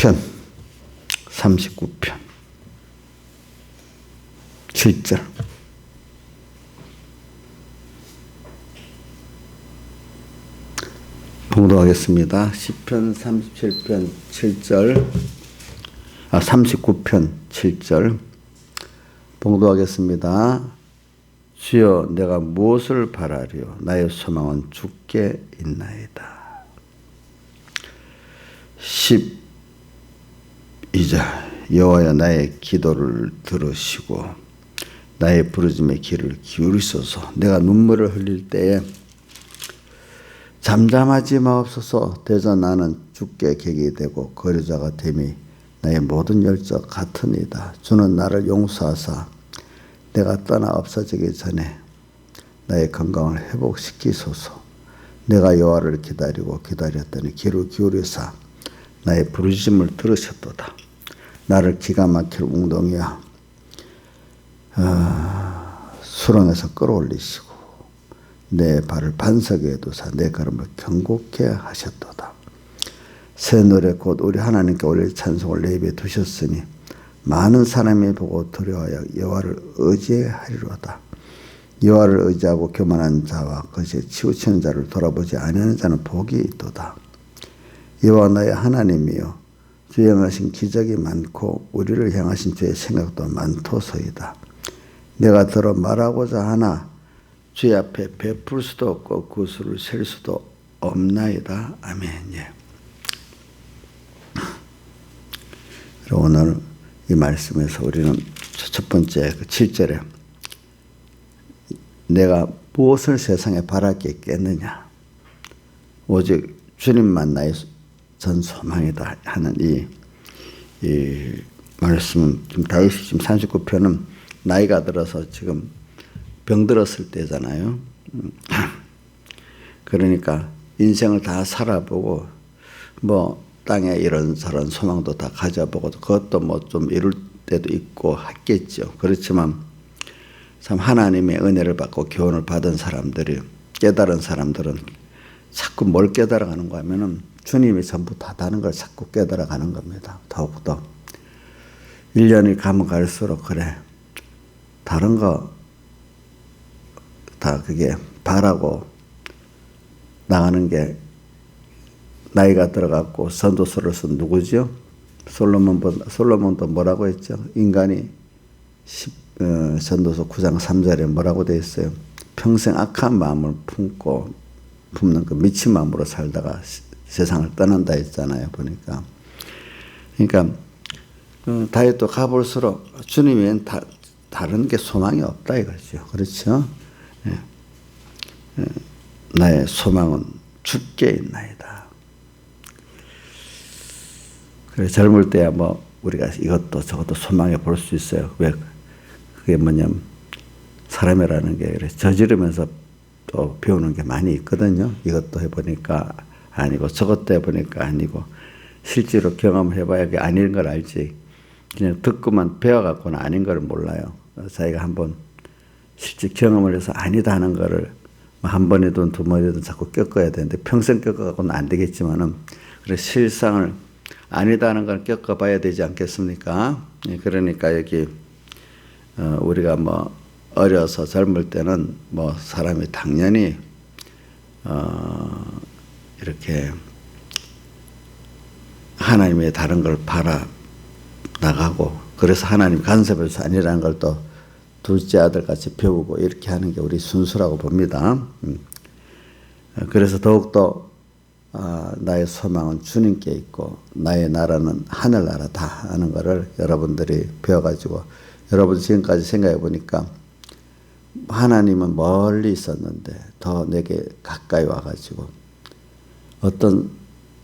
시편 39편 7절. 봉독하겠습니다. 시편 37편 7절, 39편 7절 봉독하겠습니다. 주여, 내가 무엇을 바라리요? 나의 소망은 주께 있나이다. 12절. 여호와여, 나의 기도를 들으시고 나의 부르짖음에 귀를 기울이소서. 내가 눈물을 흘릴 때에 잠잠하지 마옵소서. 대저 나는 주께 객이 되고 거류자가 됨이 나의 모든 열정 같으니이다. 주는 나를 용서하사 내가 떠나 없어지기 전에 나의 건강을 회복시키소서. 내가 여호와를 기다리고 기다렸더니 귀를 기울이사 나의 부르짖음을 들으셨도다. 나를 기가 막힐 웅덩이야 수렁에서 끌어올리시고 내 발을 반석에 두사 내 걸음을 견고케 하셨도다. 새 노래 곧 우리 하나님께 올릴 찬송을 내 입에 두셨으니 많은 사람이 보고 두려워하여 여호와를 의지하리로다. 여호와를 의지하고 교만한 자와 그것에 치우치는 자를 돌아보지 아니하는 자는 복이 있도다. 여호와 나의 하나님이여, 주의 행하신 기적이 많고 우리를 향하신 주의 생각도 많도소이다. 내가 들어 말하고자 하나 주의 앞에 베풀 수도 없고 그 수를 셀 수도 없나이다. 아멘. 예. 오늘 이 말씀에서 우리는 첫 번째 그 7절에 내가 무엇을 세상에 바랄 게 있겠느냐, 오직 주님만 나의 전 소망이다 하는 이 말씀은 지금 다윗이 지금 39편은 나이가 들어서 지금 병들었을 때잖아요. 그러니까 인생을 다 살아보고 뭐 땅에 이런저런 소망도 다 가져보고 그것도 뭐 좀 이룰 때도 있고 했겠죠. 그렇지만 참 하나님의 은혜를 받고 교훈을 받은 사람들이, 깨달은 사람들은 자꾸 뭘 깨달아가는가 하면은 주님이 전부 다다는 걸 자꾸 깨달아가는 겁니다. 더욱더 1년이 가면 갈수록 그래, 다른 거 다 그게 바라고 나가는 게 나이가 들어갔고 선도서를 쓴 누구죠? 솔로몬도 뭐라고 했죠? 인간이 전도서 9장 3절에 뭐라고 되어 있어요? 평생 악한 마음을 품는 그 미친 마음으로 살다가 세상을 떠난다 했잖아요. 보니까. 그러니까 다윗도 가볼수록 주님 외엔 다른 게 소망이 없다 이거죠. 그렇죠? 예. 나의 소망은 주께 있나이다. 그래, 젊을 때야 뭐 우리가 이것도 저것도 소망해 볼 수 있어요. 왜? 그게 뭐냐면 사람이라는 게 그래 저지르면서 또 배우는 게 많이 있거든요. 이것도 해보니까 아니고 저것도 해보니까 아니고 실제로 경험을 해봐야 그게 아닌 걸 알지. 그냥 듣고만 배워갖고는 아닌 걸 몰라요. 자기가 한번 실제 경험을 해서 아니다 하는 거를 한 번이든 두 번이든 자꾸 겪어야 되는데 평생 겪어갖고는 안 되겠지만은 그래 실상을 아니다 하는 걸 겪어봐야 되지 않겠습니까? 그러니까 여기 우리가 뭐 어려서 젊을 때는 뭐 사람이 당연히 이렇게 하나님의 다른 걸 바라 나가고 그래서 하나님 간섭해서 아니라는 걸 또 둘째 아들같이 배우고 이렇게 하는 게 우리 순수라고 봅니다. 그래서 더욱더 나의 소망은 주님께 있고 나의 나라는 하늘나라다 하는 것을 여러분들이 배워가지고 여러분 지금까지 생각해 보니까 하나님은 멀리 있었는데 더 내게 가까이 와가지고 어떤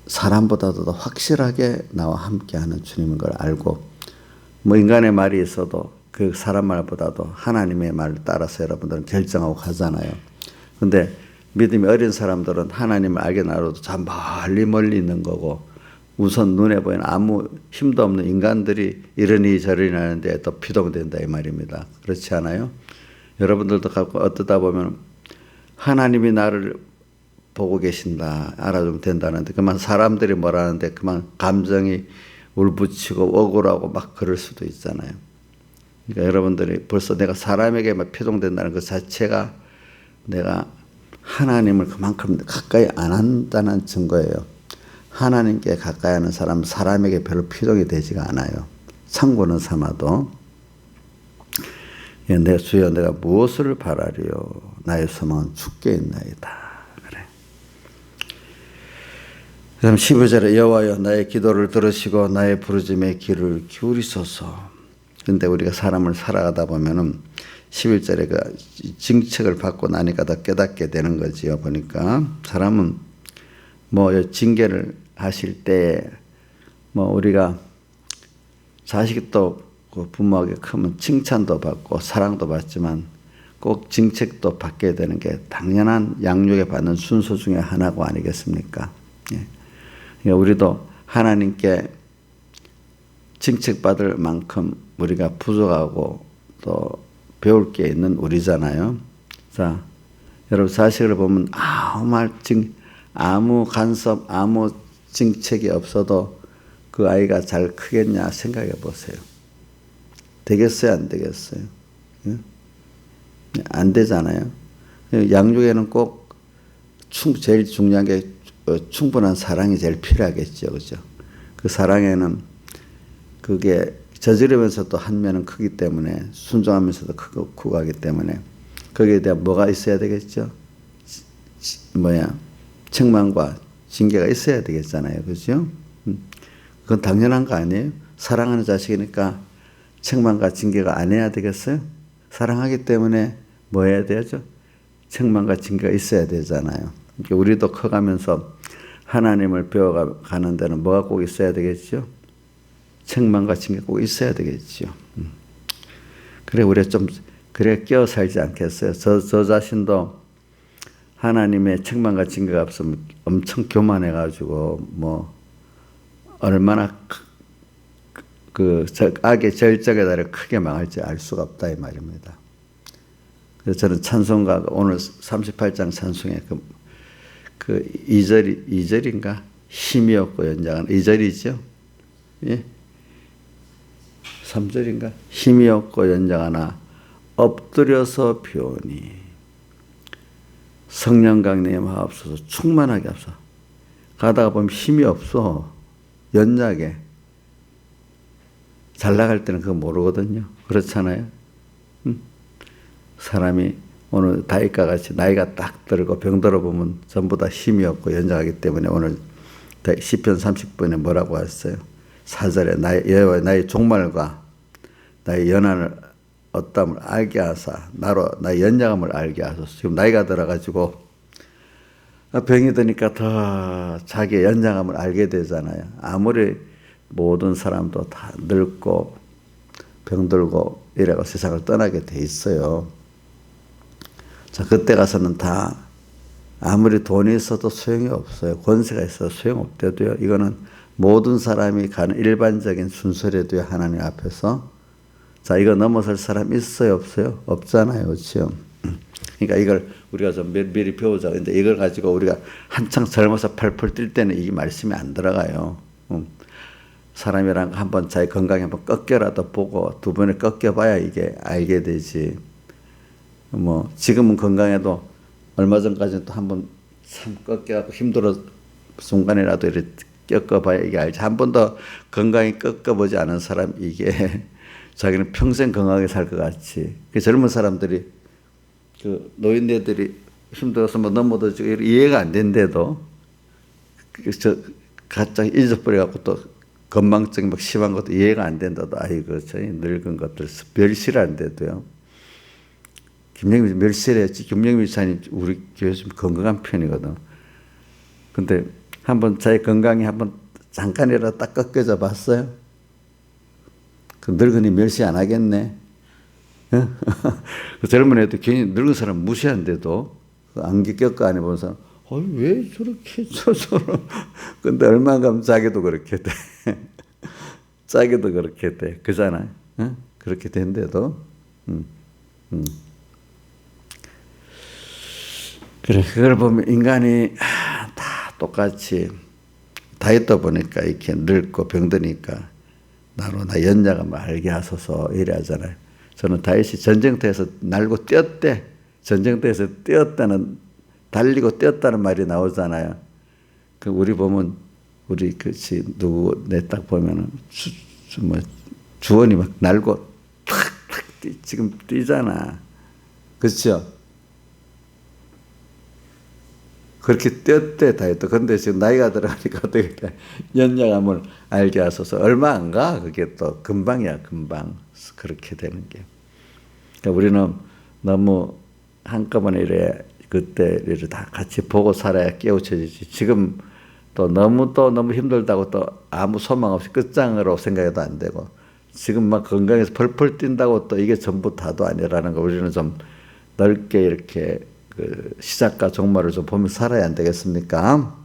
사람보다도 더 확실하게 나와 함께하는 주님인 걸 알고 뭐 인간의 말이 있어도 그 사람 말보다도 하나님의 말을 따라서 여러분들은 결정하고 가잖아요. 근데 믿음이 어린 사람들은 하나님을 알게 나눠도 참 멀리 있는 거고 우선 눈에 보이는 아무 힘도 없는 인간들이 이러니 저러니 하는데 또 피동된다 이 말입니다. 그렇지 않아요? 여러분들도 갖고 어떠다 보면 하나님이 나를 보고 계신다 알아주면 된다는데 그만 사람들이 뭐라는데 그만 감정이 울부짖고 억울하고 막 그럴 수도 있잖아요. 그러니까 여러분들이 벌써 내가 사람에게 막 표동된다는 그 자체가 내가 하나님을 그만큼 가까이 안 한다는 증거예요. 하나님께 가까이 하는 사람은 사람에게 별로 표동이 되지가 않아요. 참고는 삼아도. 내 주여 내가 무엇을 바라리요 나의 소망은 주께 있나이다. 그래. 그 다음 12절에 여호와여 나의 기도를 들으시고 나의 부르짖음에 귀를 기울이소서. 근데 우리가 사람을 살아가다 보면은 11절에 그 징책을 받고 나니까 더 깨닫게 되는 거지요. 보니까 사람은 뭐 징계를 하실 때 뭐 우리가 자식이 또 부모에게 크면 칭찬도 받고 사랑도 받지만 꼭 징책도 받게 되는 게 당연한 양육에 받는 순서 중에 하나가 아니겠습니까? 예. 그러니까 우리도 하나님께 징책받을 만큼 우리가 부족하고 또 배울 게 있는 우리잖아요. 자, 여러분 자식을 보면 아무 간섭, 아무 징책이 없어도 그 아이가 잘 크겠냐 생각해 보세요. 되겠어요, 안 되겠어요? 안 되잖아요. 양육에는 꼭 제일 중요한 게 충분한 사랑이 제일 필요하겠죠, 그죠? 그 사랑에는 그게 저지르면서도 한 면은 크기 때문에 순종하면서도 크고 하기 때문에 거기에 대한 뭐가 있어야 되겠죠? 책망과 징계가 있어야 되겠잖아요, 그죠? 그건 당연한 거 아니에요? 사랑하는 자식이니까 책망과 징계가 안 해야 되겠어요? 사랑하기 때문에 뭐 해야 되죠? 책망과 징계가 있어야 되잖아요. 그러니까 우리도 커가면서 하나님을 배워가는 데는 뭐가 꼭 있어야 되겠죠? 책망과 징계가 꼭 있어야 되겠죠. 그래, 우리가 그래 끼어 살지 않겠어요? 저 자신도 하나님의 책망과 징계가 없으면 엄청 교만해가지고 얼마나 악의 절정에 달해 크게 망할지 알 수가 없다 이 말입니다. 그래서 저는 찬송가 오늘 38장 찬송에 그 2절인가 힘이 없고 연장한 2절이죠. 예? 3절인가 힘이 없고 연장하나 엎드려서 비오니 성령 강림에 하옵소서. 충만하게 하옵소서. 가다가 보면 힘이 없어. 연약해. 잘 나갈 때는 그거 모르거든요. 그렇잖아요. 사람이 오늘 다윗과 같이 나이가 딱 들고 병들어 보면 전부 다 힘이 없고 연약하기 때문에 오늘 시편 30편에 뭐라고 했어요? 4절에 여호와 나의 종말과 나의 연한을 어땀을 알게 하사 나로 나의 연약함을 알게 하소서. 지금 나이가 들어가지고 병이 드니까 더 자기의 연약함을 알게 되잖아요. 아무리 모든 사람도 다 늙고 병들고 이래고 세상을 떠나게 돼 있어요. 자, 그때 가서는 다 아무리 돈이 있어도 소용이 없어요. 권세가 있어도 소용없대도요. 이거는 모든 사람이 가는 일반적인 순서래도요. 하나님 앞에서. 자, 이거 넘어설 사람 있어요, 없어요? 없잖아요, 그렇죠? 그러니까 이걸 우리가 좀 미리 배우자. 근데 이걸 가지고 우리가 한창 젊어서 펄펄 뛸 때는 이 말씀이 안 들어가요. 사람이랑 한번 자기 건강에 한번 꺾여라도 보고 두 번에 꺾여봐야 이게 알게 되지. 지금은 건강해도 얼마 전까지는 또 한번 참 꺾여갖고 힘들어 순간이라도 이렇게 꺾어봐야 이게 알지. 한 번 더 건강히 꺾어보지 않은 사람 이게 자기는 평생 건강하게 살 것 같이. 그 젊은 사람들이 그 노인네들이 힘들어서 넘어도 이해가 안 된대도 가짜 잊어버려갖고 또 건망증이 막 심한 것도 이해가 안 된다도 아이고 저희 늙은 것들 멸실한데도요. 김영미 멸실했지. 김영미 목사님 우리 교회 좀 건강한 편이거든. 근데 한번 자기 건강이 한번 잠깐이라도 딱 꺾여져 봤어요? 그 늙은이 멸시 안 하겠네. 그 젊은 애도 괜히 늙은 사람 무시한데도 안기 겪고 안 해본 사람 왜 저렇게 저런 근데 얼마 가면 자기도 그렇게 돼. 자기도 그렇게 돼. 그잖아요. 그렇게 된대도 그래, 그걸 보면 인간이 다 똑같이 다 있다 보니까 이렇게 늙고 병드니까 나로 나 연약함을 알게 하소서 이래 하잖아요. 저는 다윗이 전쟁터에서 날고 뛰었대. 전쟁터에서 뛰었다는, 달리고 뛰었다는 말이 나오잖아요. 그 우리 보면 우리 그치 누구 내 딱 보면은 주원이 막 날고 탁탁 지금 뛰잖아. 그렇죠? 그렇게 뛰었대 다윗도. 근데 지금 나이가 들어가니까 어떻게 돼? 연약함을 알게 하소서. 얼마 안 가. 그게 또 금방이야, 금방. 그렇게 되는 게. 그러니까 우리는 너무 한꺼번에 이래 그때를 다 같이 보고 살아야 깨우쳐지지. 지금 또 너무 힘들다고 또 아무 소망 없이 끝장으로 생각해도 안 되고, 지금 막 건강해서 펄펄 뛴다고 또 이게 전부 다도 아니라는 거 우리는 좀 넓게 이렇게 그 시작과 종말을 좀 보면서 살아야 안 되겠습니까?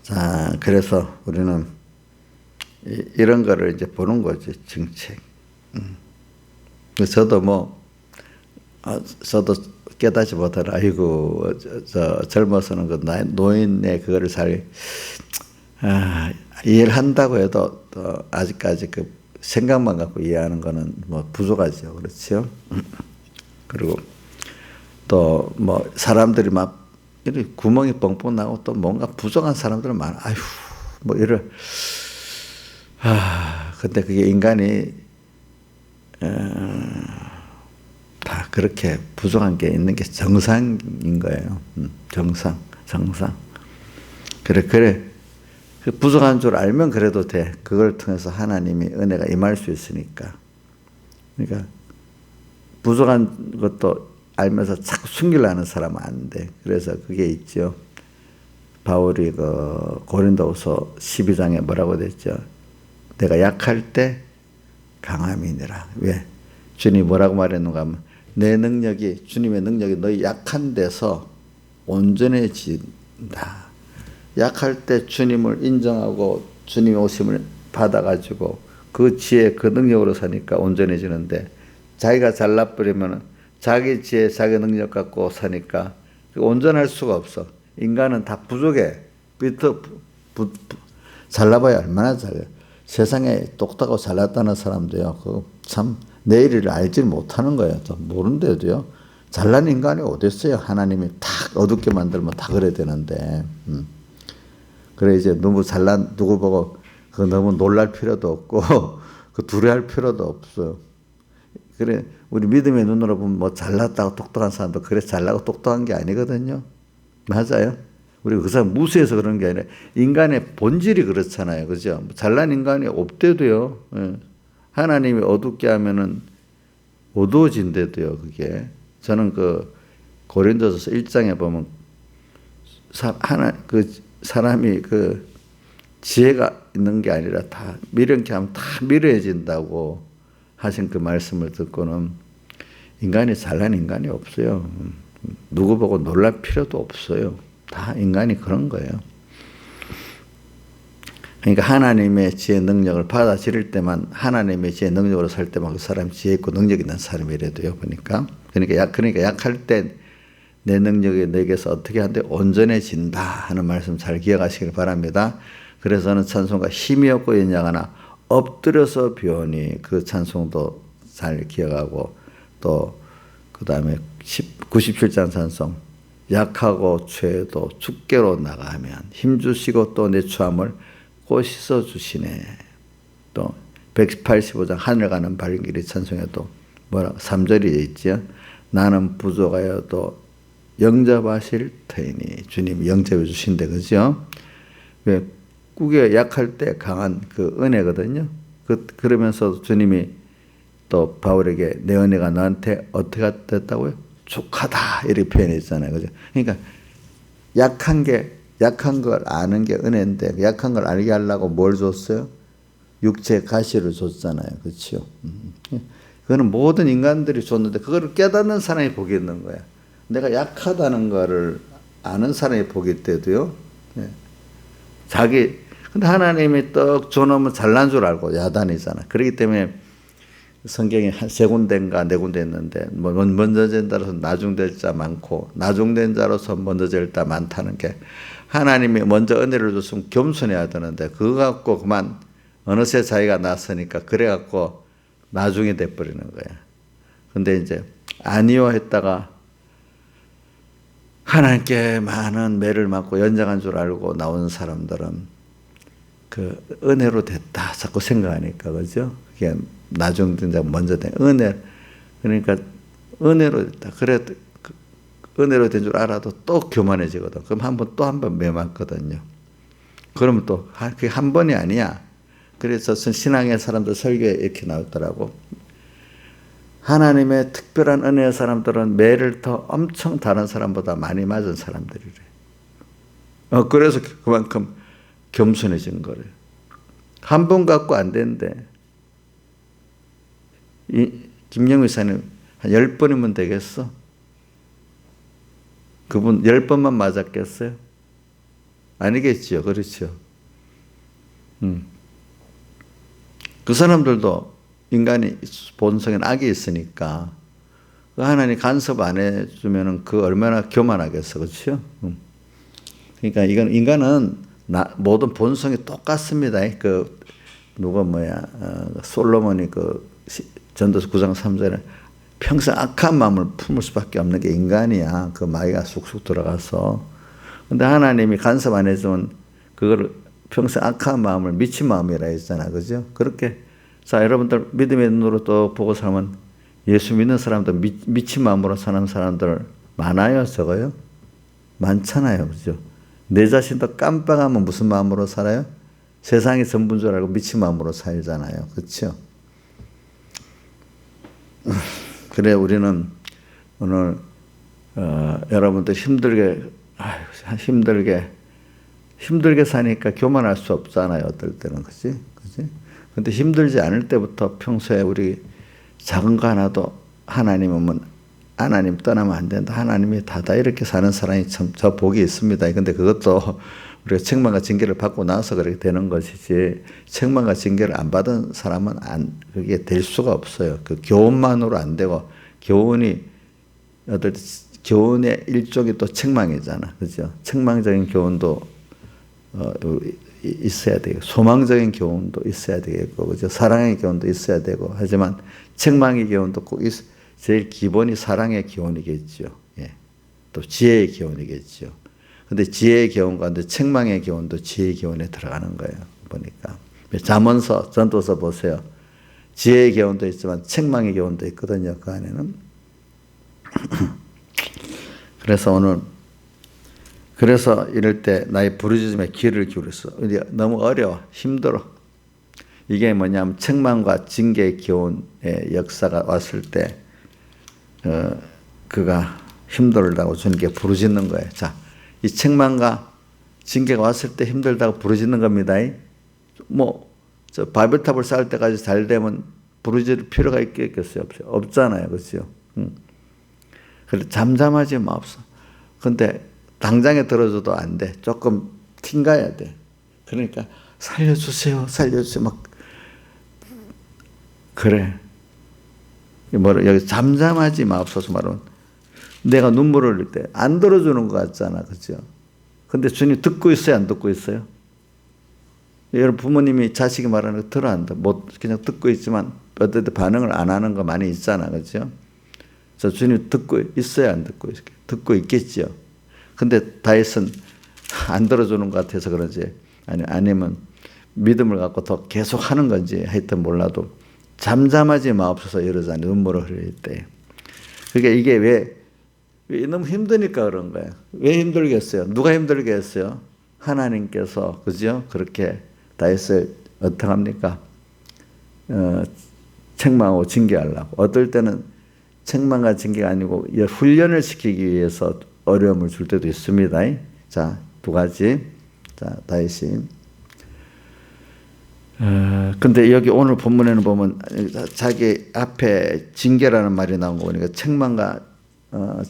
자, 그래서 우리는 이런 거를 이제 보는 거지, 정책. 저도 저도 깨닫지 못하라. 아이고, 젊어서는 그 노인의 그거를 이해를 한다고 해도 또 아직까지 그 생각만 갖고 이해하는 거는 부족하죠. 그렇죠? 그리고 또 사람들이 막 이렇게 구멍이 뻥뻥 나고 또 뭔가 부족한 사람들은 많아. 아휴, 근데 그게 인간이 다 그렇게 부족한 게 있는 게 정상인 거예요. 정상. 그래. 그 부족한 줄 알면 그래도 돼. 그걸 통해서 하나님이 은혜가 임할 수 있으니까. 그러니까 부족한 것도 알면서 자꾸 숨기려 하는 사람은 안 돼. 그래서 그게 있죠. 바울이 그 고린도후서 12장에 뭐라고 됐죠? 내가 약할 때 강함이니라. 왜? 주님이 뭐라고 말했는가 하면 내 능력이, 주님의 능력이 너희 약한 데서 온전해진다. 약할 때 주님을 인정하고 주님의 오심을 받아가지고 그 지혜, 그 능력으로 사니까 온전해지는데, 자기가 잘나버리면 자기 지혜, 자기 능력 갖고 사니까 온전할 수가 없어. 인간은 다 부족해. 잘나봐야 얼마나 잘해. 세상에 똑똑하고 잘났다는 사람도요, 참 내일을 알지 못하는 거예요. 또 모른대도요. 잘난 인간이 어디 있어요? 하나님이 탁 어둡게 만들면 다 그래야 되는데. 그래, 이제 너무 잘난 누구 보고 너무 놀랄 필요도 없고 그 두려워할 필요도 없어요. 그래, 우리 믿음의 눈으로 보면 잘났다고 똑똑한 사람도 그래 잘나고 똑똑한 게 아니거든요. 맞아요. 우리가 그 사람 무시해서 그런 게 아니라 인간의 본질이 그렇잖아요. 그죠? 잘난 인간이 없대도요. 하나님이 어둡게 하면은 어두워진대도요, 그게. 저는 그 고린도서 1장에 보면 사람이 그 지혜가 있는 게 아니라 다 미련케 하면 다 미련해진다고 하신 그 말씀을 듣고는 인간이 잘난 인간이 없어요. 누구 보고 놀랄 필요도 없어요. 다 인간이 그런 거예요. 그러니까 하나님의 지혜 능력을 받아들일 때만, 하나님의 지혜 능력으로 살 때만 그 사람이 지혜 있고 능력 있는 사람이래도요. 그러니까 약할 때 내 능력이 내게서 어떻게 하는데 온전해진다 하는 말씀 잘 기억하시길 바랍니다. 그래서 저는 찬송가 힘이 없고 연약하나 엎드려서 비오니 그 찬송도 잘 기억하고, 또 그 다음에 97장 찬송 약하고 죄도 죽게로 나가면 힘주시고 또 내 추함을 곧 씻어주시네. 또 185장 하늘 가는 발길이 찬송에도 3절이 있죠. 나는 부족하여도 영접하실 터이니. 주님이 영접해 주신대, 그죠? 왜? 꾸게 약할 때 강한 그 은혜거든요. 그러면서 주님이 또 바울에게 내 은혜가 너한테 어떻게 됐다고요? 족하다. 이렇게 표현했잖아요. 그죠? 그러니까 약한 걸 아는 게 은혜인데, 약한 걸 알게 하려고 뭘 줬어요? 육체 가시를 줬잖아요. 그렇죠? 그거는 모든 인간들이 줬는데 그거를 깨닫는 사람이 복이 있는 거야. 내가 약하다는 거를 아는 사람이 복이 있대도요. 근데 하나님이 떡 줘놓으면 잘난 줄 알고 야단이잖아. 그렇기 때문에 성경에 한 세 군데인가 네 군데 있는데 뭐 먼저 된 자로서 나중될 자 많고 나중된 자로서 먼저 될 자 많다는 게 하나님이 먼저 은혜를 줬으면 겸손해야 되는데 그거 갖고 그만 어느새 자기가 났으니까 그래 갖고 나중에 돼버리는 거야. 근데 이제 아니요 했다가 하나님께 많은 매를 맞고 연장한 줄 알고 나온 사람들은 그 은혜로 됐다 자꾸 생각하니까 그죠? 그게 나중된 자 먼저 된 은혜 그러니까 은혜로 됐다. 그래 은혜로 된 줄 알아도 또 교만해지거든. 그럼 또 한 번 매 맞거든요. 그러면 또 그게 한 번이 아니야. 그래서 신앙의 사람들 설교에 이렇게 나오더라고. 하나님의 특별한 은혜의 사람들은 매를 더 엄청 다른 사람보다 많이 맞은 사람들이래. 그래서 그만큼 겸손해진 거래요. 한 번 갖고 안 되는데 김영우 이사님 한 10번이면 되겠어? 그분 10번만 맞았겠어요? 아니겠지요. 그렇죠. 그 사람들도 인간이 본성엔 악이 있으니까 하나님 간섭 안 해주면은 그 얼마나 교만하겠어. 그렇죠? 그러니까 이건 인간은 모든 본성이 똑같습니다. 그 누가 솔로몬이 그 전도서 9장 3절에 평생 악한 마음을 품을 수밖에 없는 게 인간이야. 그 마귀가 쑥쑥 들어가서. 근데 하나님이 간섭 안 해주면 그걸 평생 악한 마음을 미친 마음이라 했잖아. 그죠? 그렇게. 자, 여러분들 믿음의 눈으로 또 보고 살면 예수 믿는 사람들, 미친 마음으로 사는 사람들 많아요? 적어요? 많잖아요. 그죠? 내 자신도 깜빡하면 무슨 마음으로 살아요? 세상이 전부인 줄 알고 미친 마음으로 살잖아요. 그렇죠? 그래 우리는 오늘 여러분들 힘들게 사니까 교만할 수 없잖아요. 어떨 때는 그렇지? 근데 힘들지 않을 때부터 평소에 우리 작은 거 하나도 하나님 떠나면 안 된다. 하나님이 다다 이렇게 사는 사람이 참 저 복이 있습니다. 근데 그것도 우리가 책망과 징계를 받고 나서 그렇게 되는 것이지 책망과 징계를 안 받은 사람은 그게 될 수가 없어요. 그 교훈만으로 안 되고 교훈의 일종이 또 책망이잖아. 그죠? 책망적인 교훈도 있어야 되고 소망적인 교훈도 있어야 되겠고 그죠? 사랑의 교훈도 있어야 되고 하지만 책망의 교훈도 꼭 제일 기본이 사랑의 교훈이겠죠. 예. 또 지혜의 교훈이겠죠. 근데 지혜의 교훈 가운데 책망의 교훈도 지혜의 교훈에 들어가는 거예요. 보니까 잠언서 전도서 보세요. 지혜의 교훈도 있지만 책망의 교훈도 있거든요. 그 안에는. 그래서 이럴 때 나의 부르짖음에 귀를 기울였어. 너무 어려워. 힘들어. 이게 뭐냐면 책망과 징계의 교훈의 역사가 왔을 때 그가 힘들다고 주님께 부르짖는 거예요. 자, 이 책망과 징계가 왔을 때 힘들다고 부르짖는 겁니다. 바벨탑을 쌓을 때까지 잘 되면 부르짖을 필요가 있겠어요? 없잖아요. 그렇죠? 그래서 잠잠하지 마옵소서. 근데 당장에 들어줘도 안 돼. 조금 튕가야 돼. 그러니까 살려주세요. 막 그래. 여기 잠잠하지 마옵소서 말은 내가 눈물을 흘릴 때 안 들어주는 것 같잖아. 그죠? 근데 주님 듣고 있어요? 안 듣고 있어요? 여러분 부모님이 자식이 말하는 거 들어 안 들어? 그냥 듣고 있지만 어떨 때 반응을 안 하는 거 많이 있잖아. 그죠? 저 주님 듣고 있어요? 안 듣고 있어요? 듣고 있겠죠. 근데 다윗은 안 들어주는 것 같아서 그런지 아니면 믿음을 갖고 더 계속 하는 건지 하여튼 몰라도 잠잠하지 마옵소서 이러잖아요. 눈물을 흘릴 때. 그러니까 이게 왜 너무 힘드니까 그런 거예요. 왜 힘들겠어요? 누가 힘들게 했어요? 하나님께서 그죠? 그렇게 다윗을 어떻게 합니까? 책망하고 징계하려고. 어떨 때는 책망과 징계가 아니고 훈련을 시키기 위해서 어려움을 줄 때도 있습니다. 자, 두 가지. 자, 다윗이. 근데 여기 오늘 본문에는 보면 자기 앞에 징계라는 말이 나온 거 보니까 책망과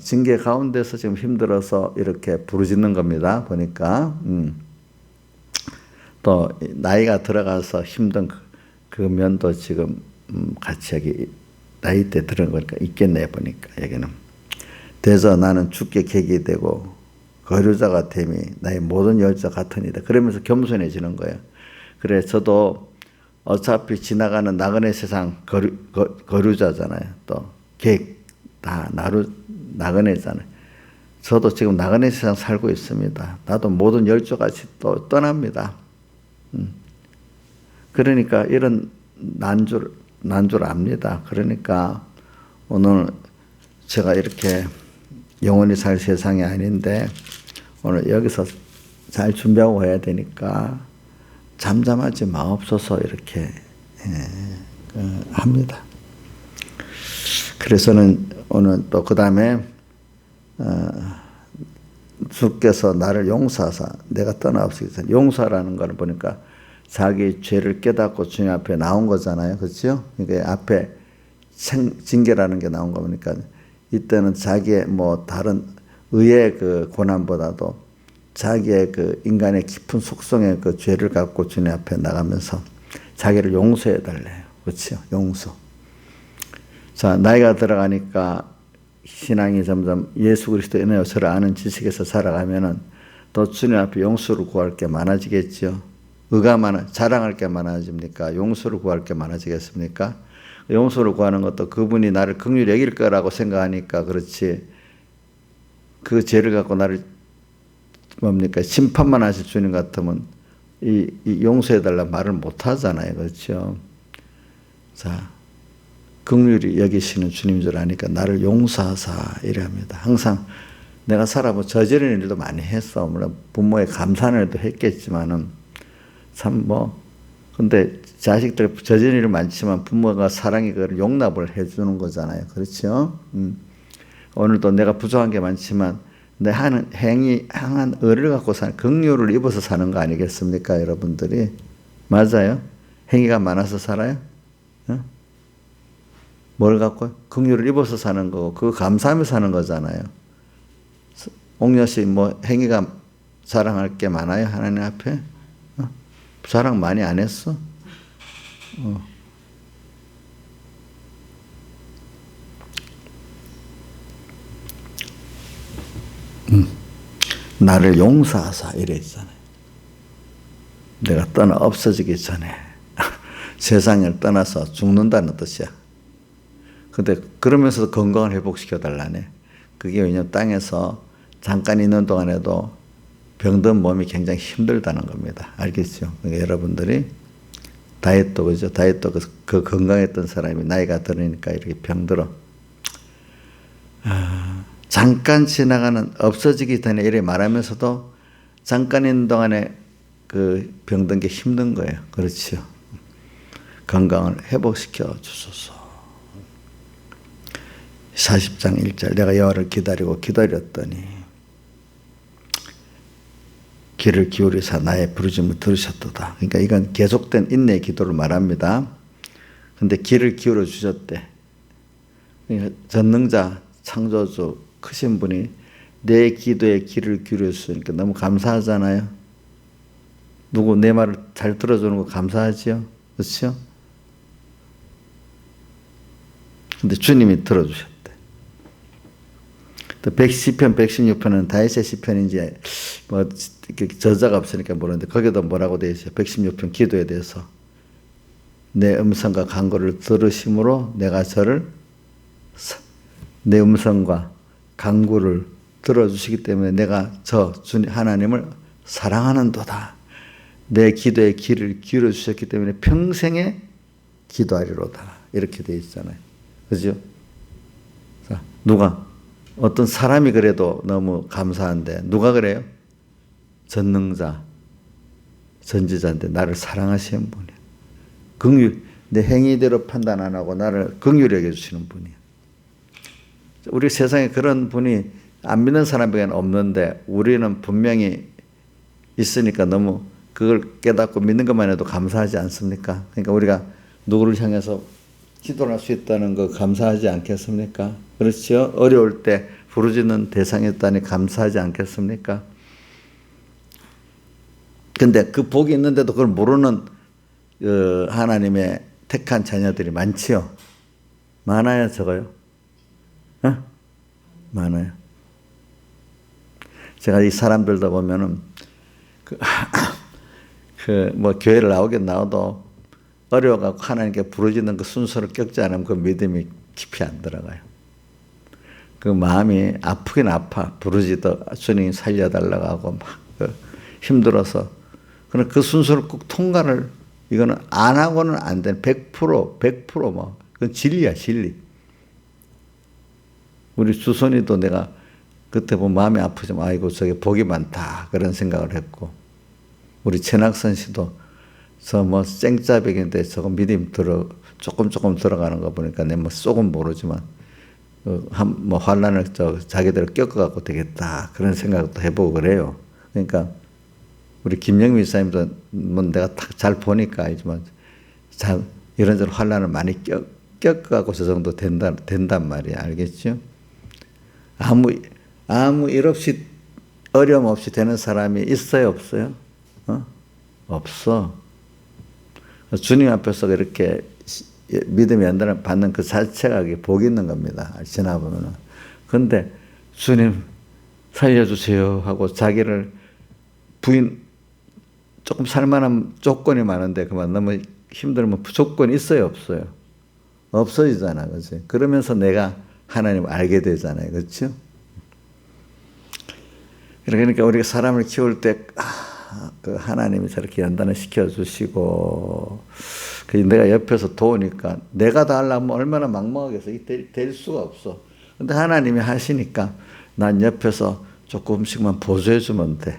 징계 가운데서 지금 힘들어서 이렇게 부르짖는 겁니다. 보니까. 또 나이가 들어가서 힘든 그 면도 지금 같이 여기 나이 때 들은 거니까 있겠네 보니까 여기는. 대저 나는 주께 객이 되고 거류자가 됨이 나의 모든 열자 같으니라. 그러면서 겸손해지는 거예요. 그래 저도 어차피 지나가는 나그네 세상 거류자잖아요. 또 객 다 나그네잖아요. 저도 지금 나그네 세상 살고 있습니다. 나도 모든 열조같이 또 떠납니다. 그러니까 이런 난줄 압니다. 그러니까 오늘 제가 이렇게 영원히 살 세상이 아닌데 오늘 여기서 잘 준비하고 해야 되니까 잠잠하지 마옵소서 이렇게 합니다. 그래서는 오늘 또 그 다음에 주께서 나를 용서하사 내가 떠나옵소서. 용서라는 걸 보니까 자기 죄를 깨닫고 주님 앞에 나온 거잖아요. 그렇죠? 이게 앞에 징계라는 게 나온 거 보니까 이때는 자기의 뭐 다른 의의 그 고난보다도 자기의 그 인간의 깊은 속성의 그 죄를 갖고 주님 앞에 나가면서 자기를 용서해 달래요. 그렇죠? 용서. 자, 나이가 들어가니까 신앙이 점점 예수 그리스도의 은혜와 서로 아는 지식에서 살아가면은 또 주님 앞에 용서를 구할 게 많아지겠죠. 자랑할 게 많아집니까? 용서를 구할 게 많아지겠습니까? 용서를 구하는 것도 그분이 나를 긍휼히 여길 거라고 생각하니까 그렇지, 그 죄를 갖고 나를 뭡니까? 심판만 하실 주님 같으면 이 용서해달라 말을 못 하잖아요. 그렇죠? 자, 긍휼히 여기시는 주님인 줄 아니까 나를 용서하사 이래 합니다. 항상 내가 살아보면 저지른 일도 많이 했어. 물론 부모의 감사하는 일도 했겠지만은 참 근데 자식들 저지른 일 많지만 부모가 사랑이 그걸 용납을 해주는 거잖아요. 그렇죠? 오늘도 내가 부족한 게 많지만 내 하는 행위, 향한 의를 갖고 사는, 긍휼을 입어서 사는 거 아니겠습니까? 여러분들이. 맞아요? 행위가 많아서 살아요? 뭘 갖고요? 긍휼을 입어서 사는 거고, 그거 감사하며 사는 거잖아요. 옥녀 씨, 행위가 자랑할 게 많아요? 하나님 앞에? 자랑 많이 안 했어? 나를 용서하사 이랬잖아요. 내가 없어지기 전에 세상을 떠나서 죽는다는 뜻이야. 근데 그러면서도 건강을 회복시켜 달라네. 그게 왜냐면 땅에서 잠깐 있는 동안에도 병든 몸이 굉장히 힘들다는 겁니다. 알겠죠? 그러니까 여러분들이 다이어트, 그죠? 다이어트 그 건강했던 사람이 나이가 들으니까 이렇게 병들어. 잠깐 지나가는, 없어지기 전에 이래 말하면서도 잠깐 있는 동안에 그 병든 게 힘든 거예요. 그렇죠? 건강을 회복시켜 주소서. 40장 1절 내가 여호와를 기다렸더니 귀를 기울이사 나의 부르짖음을 들으셨도다. 그러니까 이건 계속된 인내의 기도를 말합니다. 근데 귀를 기울여 주셨대. 그러니까 전능자 창조주 크신 분이 내 기도에 귀를 기울여 주시니까 너무 감사하잖아요. 누구 내 말을 잘 들어주는 거 감사하지요? 그렇죠? 근데 주님이 들어주셨대. 또 시편 116편은 다윗의 시편인지 저자가 없으니까 모르는데 거기도 뭐라고 되어 있어요? 116편 기도에 대해서 내 음성과 간구를 들으심으로 내가 내 음성과 간구를 들어주시기 때문에 내가 주님 하나님을 사랑하는도다. 내 기도에 귀를 기울여 주셨기 때문에 평생에 기도하리로다. 이렇게 되어 있잖아요. 그죠? 자, 어떤 사람이 그래도 너무 감사한데 누가 그래요? 전능자, 전지자인데 나를 사랑하시는 분이에요. 긍휼, 내 행위대로 판단 안 하고 나를 긍휼히 여겨주시는 분이에요. 우리 세상에 그런 분이 안 믿는 사람에게는 없는데 우리는 분명히 있으니까 너무 그걸 깨닫고 믿는 것만 해도 감사하지 않습니까? 그러니까 우리가 누구를 향해서 기도를 할 수 있다는 거 감사하지 않겠습니까? 그렇죠? 어려울 때 부르짖는 대상이 있다니 감사하지 않겠습니까? 근데 그 복이 있는데도 그걸 모르는 하나님의 택한 자녀들이 많지요? 많아요, 적어요? 어? 많아요. 제가 이 사람들도 보면은, 교회를 나와도 어려워갖고 하나님께 부르짖는 그 순서를 겪지 않으면 그 믿음이 깊이 안 들어가요. 그 마음이 아프긴 아파. 부르짖어 주님 살려달라고 하고 막 힘들어서. 그러나 그 순서를 꼭 통과를, 이거는 안 하고는 안 되는 100% 뭐. 그건 진리야, 진리. 우리 주선이도 내가 그때 보면 마음이 아프지만, 아이고, 저게 복이 많다. 그런 생각을 했고. 우리 최낙선 씨도 쌩짜백인데 저거 믿음 조금 들어가는 거 보니까 내 쏙은 모르지만, 환란을 자기대로 겪어갖고 되겠다. 그런 생각도 해보고 그래요. 그러니까, 우리 김영민 목사님도 내가 잘 보니까 알지만, 이런저런 환란을 많이 겪어갖고 저 정도 된단 말이야. 알겠죠? 아무 일 없이, 어려움 없이 되는 사람이 있어요, 없어요? 없어. 주님 앞에서 이렇게 믿음의 연단을 받는 그 자체가 복이 있는 겁니다. 지나보면은. 근데 주님 살려주세요 하고 자기를 조금 살만한 조건이 많은데 그만 너무 힘들면 조건이 있어요, 없어요? 없어지잖아, 그렇지? 그러면서 내가 하나님을 알게 되잖아요, 그렇죠? 그러니까 우리가 사람을 키울 때 그 하나님이 저렇게 연단을 시켜주시고, 내가 옆에서 도우니까 내가 다 하려면 얼마나 막막하겠어. 이게 될 수가 없어. 근데 하나님이 하시니까 난 옆에서 조금씩만 보조해주면 돼.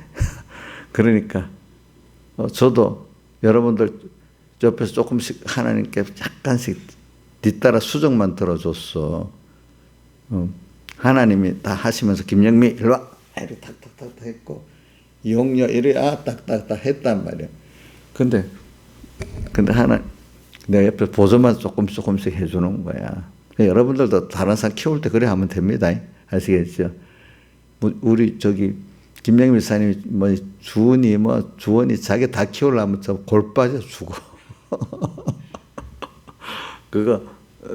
그러니까 저도 여러분들 옆에서 조금씩 하나님께 약간씩 뒤따라 수정만 들어줬어. 하나님이 다 하시면서 김영미 일로 와 이렇게 탁탁탁 했고, 용녀 이래 딱딱딱 했단 말이야. 근데 내가 옆에 보조만 조금씩 해주는 거야. 여러분들도 다른 사람 키울 때 그래 하면 됩니다. 아시겠죠? 우리 김영미 목사님이 주원이 자기 다 키우려면 골 빠져 죽어.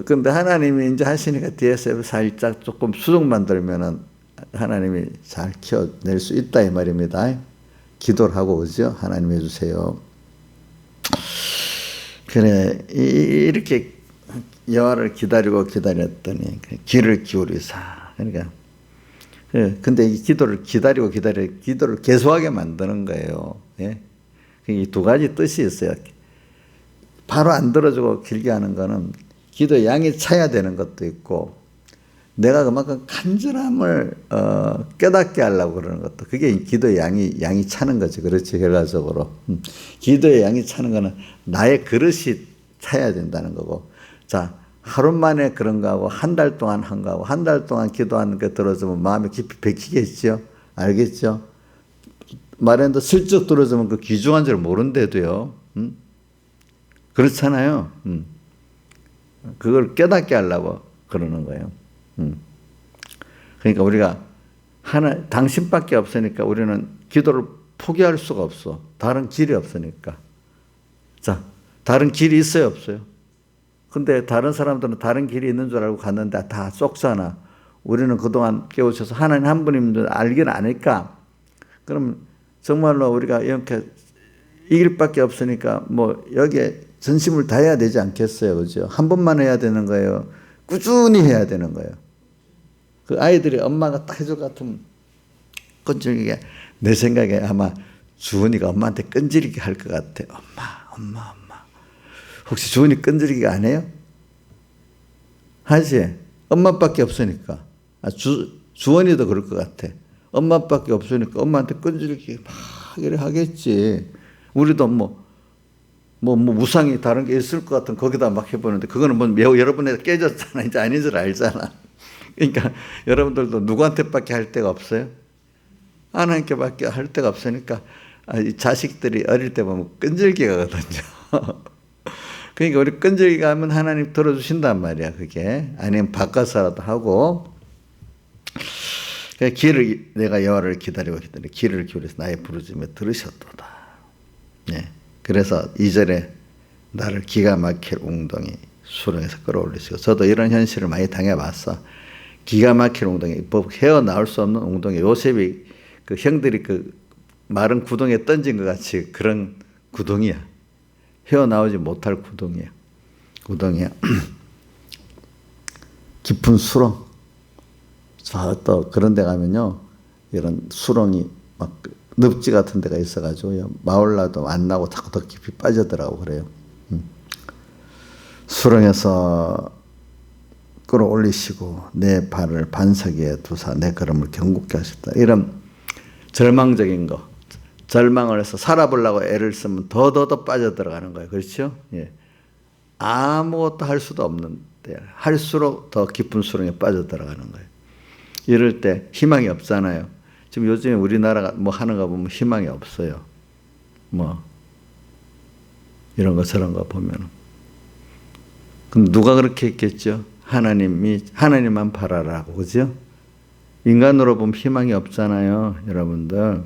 근데 하나님이 이제 하시니까 뒤에서 살짝 조금 수정만 들면은 하나님이 잘 키워낼 수 있다 이 말입니다. 기도를 하고 그죠? 하나님 해주세요. 그래, 이렇게 여호와를 기다렸더니 귀를 기울이사. 그러니까 근데 이 기도를 기도를 계속하게 만드는 거예요. 예? 이 두 가지 뜻이 있어요. 바로 안 들어주고 길게 하는 거는 기도의 양이 차야 되는 것도 있고, 내가 그만큼 간절함을 깨닫게 하려고 그러는 것도, 그게 기도의 양이 차는 거지. 그렇지, 결과적으로. 기도의 양이 차는 거는 나의 그릇이 차야 된다는 거고, 자, 하루 만에 그런 거하고 한 달 동안 한 거하고 한 달 동안 기도하는 게 들어주면 마음이 깊이 bek히겠죠? 알겠죠? 말했는데 슬쩍 들어주면 그 귀중한 줄 모른대도요. 그렇잖아요. 그걸 깨닫게 하려고 그러는 거예요. 그러니까 우리가 당신밖에 없으니까 우리는 기도를 포기할 수가 없어. 다른 길이 없으니까. 자, 다른 길이 있어요, 없어요? 근데 다른 사람들은 다른 길이 있는 줄 알고 갔는데 다 쏙잖아. 우리는 그동안 깨우쳐서 하나님 한 분인 줄 알긴 아니까. 그럼 정말로 우리가 이렇게 이길 밖에 없으니까 여기에 전심을 다해야 되지 않겠어요, 그죠? 한 번만 해야 되는 거예요. 꾸준히 해야 되는 거예요. 그 아이들이 엄마가 딱 해줄 것 같으면 끈질기게, 내 생각에 아마 주은이가 엄마한테 끈질기게 할 것 같아. 엄마. 혹시 주은이 끈질기게 안 해요? 하지? 엄마밖에 없으니까. 주원이도 그럴 것 같아. 엄마밖에 없으니까 엄마한테 끈질기게 막 이래 하겠지. 우리도 무상이 다른 게 있을 것 같은 거기다 막 해보는데, 그거는 여러분에 깨졌잖아. 이제 아닌 줄 알잖아. 그러니까 여러분들도 누구한테밖에 할 데가 없어요? 하나님께밖에 할 데가 없으니까 자식들이 어릴 때 보면 끈질기거든요. 그러니까 우리 끈질기게 하면 하나님 들어주신단 말이야, 그게. 아니면 바꿔서라도 하고. 내가 여호와를 기다리고 귀를 기울여서 나의 부르짖음에 들으셨도다. 네. 그래서 2절에 나를 기가 막힐 웅덩이 수렁에서 끌어올리시고, 저도 이런 현실을 많이 당해봤어. 기가 막힐 웅덩이, 뭐 헤어나올 수 없는 웅덩이. 요셉이 그 형들이 그 마른 구덩이에 던진 것 같이 그런 구덩이야. 헤어나오지 못할 구덩이야. 깊은 수렁. 또 그런 데 가면요, 이런 수렁이 막 늪지 같은 데가 있어가지고요, 마올라도 안 나고 자꾸 더 깊이 빠져들어가고 그래요. 수렁에서 끌어올리시고 내 발을 반석 위에 두사 내 걸음을 견고케 하셨다. 이런 절망적인 거, 절망을 해서 살아보려고 애를 쓰면 더 빠져들어가는 거예요. 그렇죠? 예. 아무것도 할 수도 없는데 할수록 더 깊은 수렁에 빠져들어가는 거예요. 이럴 때 희망이 없잖아요. 지금 요즘에 우리나라가 뭐 하는 거 보면 희망이 없어요. 뭐 이런 거 저런 거 보면은. 그럼 누가 그렇게 했겠죠? 하나님만 바라라고, 그죠? 인간으로 보면 희망이 없잖아요, 여러분들.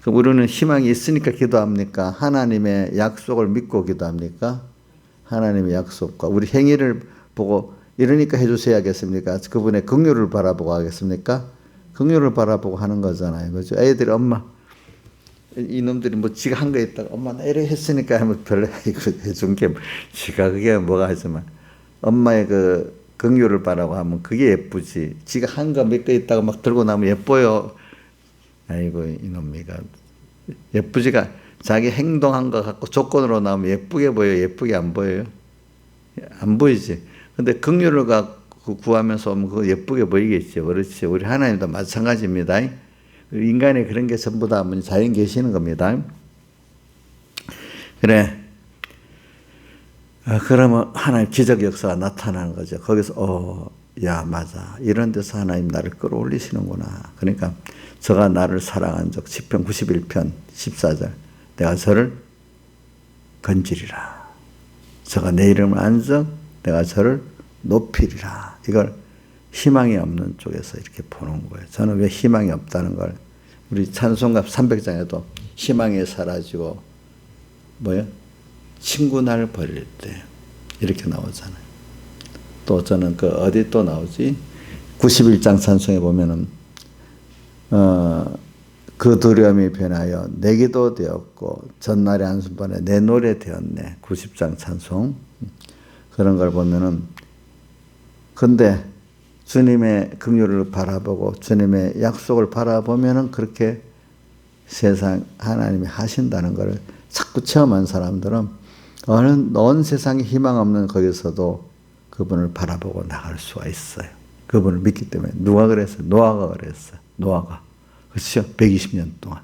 그럼 우리는 희망이 있으니까 기도합니까? 하나님의 약속을 믿고 기도합니까? 하나님의 약속과 우리 행위를 보고 이러니까 해주셔야겠습니까? 그분의 긍휼을 바라보고 하겠습니까? 긍휼을 바라보고 하는 거잖아요, 그죠? 애들이 엄마, 이놈들이 뭐 지가 한 거 있다가 엄마 나 이래 했으니까 하면 별로 이거 해준 게 지가 그게 뭐가 하지만 엄마의 그 긍휼을 바라고 하면 그게 예쁘지. 지가 한 거 몇 거 있다가 막 들고 나면 예뻐요. 아이고 이놈이가 예쁘지가, 자기 행동한 거 갖고 조건으로 나오면 예쁘게 보여요? 예쁘게 안 보여요? 안 보이지. 근데 긍휼을 갖고 구하면서 오면 그거 예쁘게 보이겠죠. 그렇지. 우리 하나님도 마찬가지입니다. 인간의 그런 게 전부 다 자연 계시는 겁니다. 그래. 그러면 하나님 기적 역사가 나타나는 거죠. 거기서 야 맞아. 이런 데서 하나님 나를 끌어올리시는구나. 그러니까 저가 나를 사랑한 적 시편 91편 14절 내가 저를 건지리라. 저가 내 이름을 안 적 내가 저를 높이리라. 이걸 희망이 없는 쪽에서 이렇게 보는 거예요. 저는 왜 희망이 없다는 걸, 우리 찬송가 300장에도 희망이 사라지고 뭐요? 친구 날 버릴 때 이렇게 나오잖아요. 또 저는 그 어디 또 나오지? 91장 찬송에 보면은 그 두려움이 변하여 내 기도 되었고 전날의 한순간에 내 노래 되었네. 90장 찬송 그런 걸 보면은, 근데 주님의 긍휼을 바라보고 주님의 약속을 바라보면은 그렇게 세상 하나님이 하신다는 것을 자꾸 체험한 사람들은 온 세상에 희망 없는 거기서도 그분을 바라보고 나갈 수가 있어요. 그분을 믿기 때문에. 누가 그랬어요? 노아가 그랬어요. 노아가. 그렇죠? 120년 동안.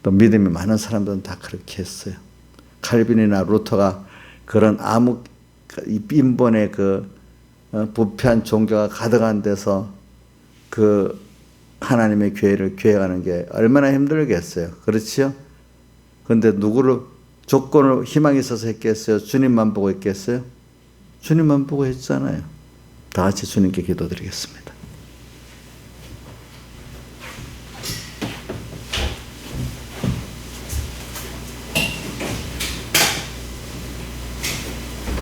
또 믿음이 많은 사람들은 다 그렇게 했어요. 칼빈이나 루터가 그런 빈번의 부패한 종교가 가득한 데서 그 하나님의 교회를 기획하는 게 얼마나 힘들겠어요. 그렇죠? 그런데 누구를 조건을 희망이 있어서 했겠어요? 주님만 보고 했겠어요? 주님만 보고 했잖아요. 다 같이 주님께 기도드리겠습니다.